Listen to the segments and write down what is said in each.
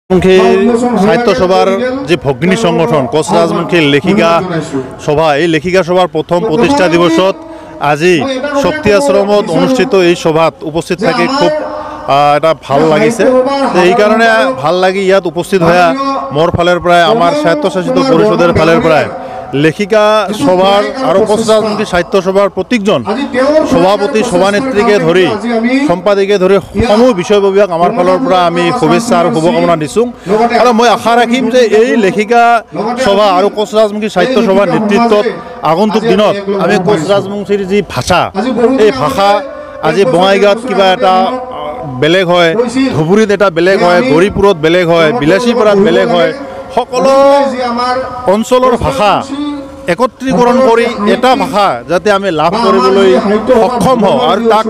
সাহিত্য সভাৰ যে ভগ্নী সংগঠন কোচ ৰাজমুখীৰ লেখিকা সভা এই লেখিকা সভাৰ প্ৰথম প্ৰতিষ্ঠা দিৱসত আজি শক্তি আশ্ৰমত অনুষ্ঠিত এই সভাত উপস্থিত থাকি খুব এটা ভাল লাগিছে। এই কারণে ভাল লাগি ইয়াত উপস্থিত হয়ে মোর ফালের প্রায় আমার স্বায়ত্তশাসিত পরিষদের ফালের প্রায় লেখিকা সভার আর কোচ রাজমুখী সাহিত্য সভার প্রত্যেকজন সভাপতি সভানেত্রীকে ধরি সম্পাদিকে ধরি সমূহ বিষয়ববীয়াক আমার ফালৰ পৰা আমি শুভেচ্ছা আর শুভকামনা দিছোঁ। আর মই আশা রাখিম যে এই লেখিকা সভা আর কোচ রাজমুখী সাহিত্য সভার নেতৃত্বত আগন্তুক দিনত আমি কোচ রাজমুখীর যে ভাষা এই ভাষা আজি বঙাইগাঁৱত কিবা এটা বেলেগ হয়, ধুবুৰীত এটা বেলেগ হয়, গৌৰীপুৰত বেলেগ হয়, বিলাসীপাৰাত বেলেগ হয়, সকলো অঞ্চলৰ ভাষা একত্ৰীকৰণ কৰি এটা ভাষা যাতে আমি লাভ কৰিবলৈ সক্ষম হওঁ আৰু তাক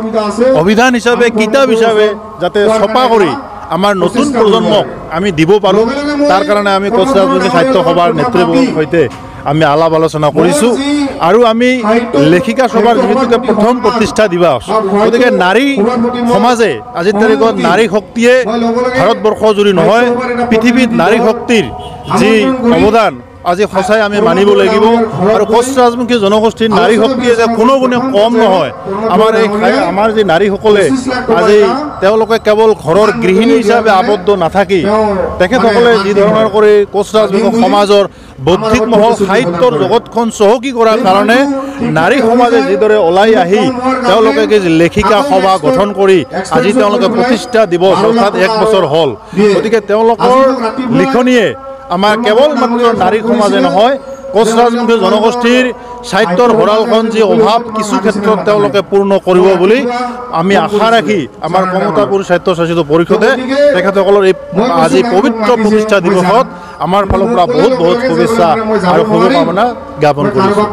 অভিধান হিচাপে কিতাপ হিচাপে যাতে ছপা কৰি আমাৰ নতুন প্ৰজন্মক আমি দিব পাৰোঁ, তাৰ কাৰণে আমি কোচ ৰাজমুখী সাহিত্য সভাৰ নেতৃবৰ্গৰ সৈতে আমি আলাপ আলোচনা কৰিছোঁ। আৰু আমি লেখিকা সভাৰ যিহেতুকে প্ৰথম প্ৰতিষ্ঠা দিৱস, গতিকে নাৰী সমাজে আজিৰ তাৰিখত নাৰী শক্তিয়ে ভাৰতবৰ্ষ জুৰি নহয় পৃথিৱীত নাৰী শক্তিৰ যি অৱদান আজি সঁচাই আমি মানিব লাগিব। আৰু কোচ ৰাজমুখী জনগোষ্ঠীৰ নাৰী শক্তিয়ে যে কোনো গুণে কম নহয়। আমাৰ যি নাৰীসকলে আজি তেওঁলোকে কেৱল ঘৰৰ গৃহিণী হিচাপে আবদ্ধ নাথাকি তেখেতসকলে যি ধৰণৰ কৰি কোচ ৰাজমুখী সমাজৰ বৌদ্ধিক মহল সাহিত্যৰ জগতখন চহকী কৰাৰ কাৰণে নাৰী সমাজে যিদৰে ওলাই আহি তেওঁলোকে লেখিকা সভা গঠন কৰি আজি তেওঁলোকে প্ৰতিষ্ঠা দিৱস অৰ্থাৎ 1 বছৰ হ'ল। গতিকে তেওঁলোকৰ লিখনিয়ে আমাৰ কেৱল মাত্ৰ নাৰী সমাজে নহয় কোচ ৰাজমুখী জনগোষ্ঠীৰ সাহিত্যৰ ভঁৰালখন যি অভাৱ কিছু ক্ষেত্ৰত তেওঁলোকে পূৰ্ণ কৰিব বুলি আমি আশা ৰাখি আমাৰ কমতাপুৰ স্বায়ত্তশাসিত পৰিষদে তেখেতসকলৰ এই আজি পবিত্ৰ প্ৰতিষ্ঠা দিৱসত আমাৰ ফালৰ পৰা বহুত বহুত শুভেচ্ছা আৰু শুভকামনা জ্ঞাপন কৰিছোঁ।